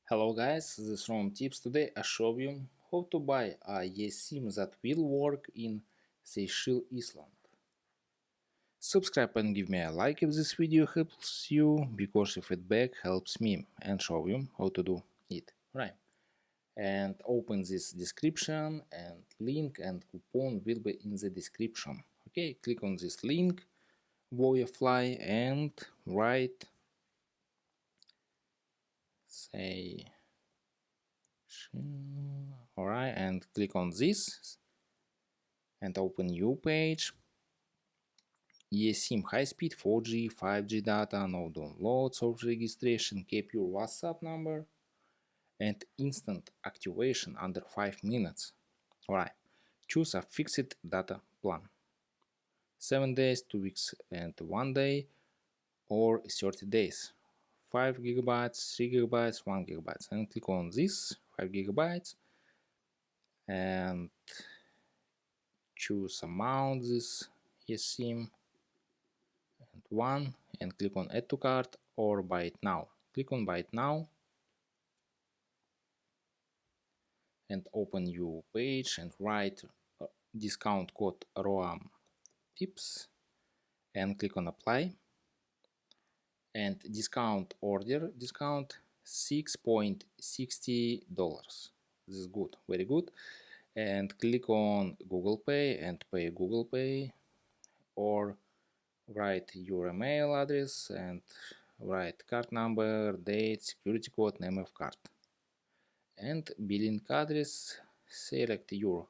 Hello guys, this is Rom Tips. Today I show you how to buy a eSim that will work in Seychelles Island. Subscribe and give me a like if this video helps you, because your feedback helps me and show you how to do it. Right. And open this description, and link and coupon will be in the description. Okay, click on this link, Voyafly, and write say alright, and click on this and open new page. eSIM high-speed 4G, 5G data, no downloads or registration, keep your WhatsApp number, and instant activation under 5 minutes. Alright, choose a fixed data plan. 7 days, 2 weeks and 1 day, or 30 days. 5 gigabytes, 3 gigabytes, 1 gigabyte. And click on this 5 gigabytes and choose amount this eSIM and 1, and click on add to cart or buy it now. Click on buy it now and open new page and write discount code ROAM tips and click on apply, and discount order discount $6.60. This is good, very good. And click on Google Pay and pay Google Pay, or write your email address and write card number, date, security code, name of card, and billing address. Select your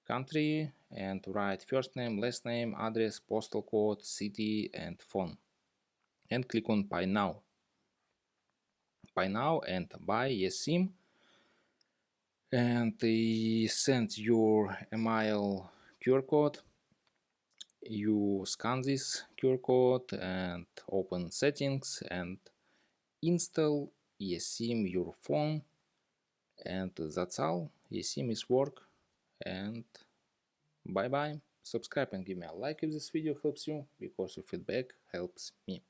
country and write first name, last name, address, postal code, city, and phone, and click on Pay Now. Pay Now and buy eSIM, and send your email QR code. You scan this QR code and open settings and install eSIM your phone, and that's all. eSIM is work, and bye bye. Subscribe and give me a like if this video helps you, because your feedback helps me.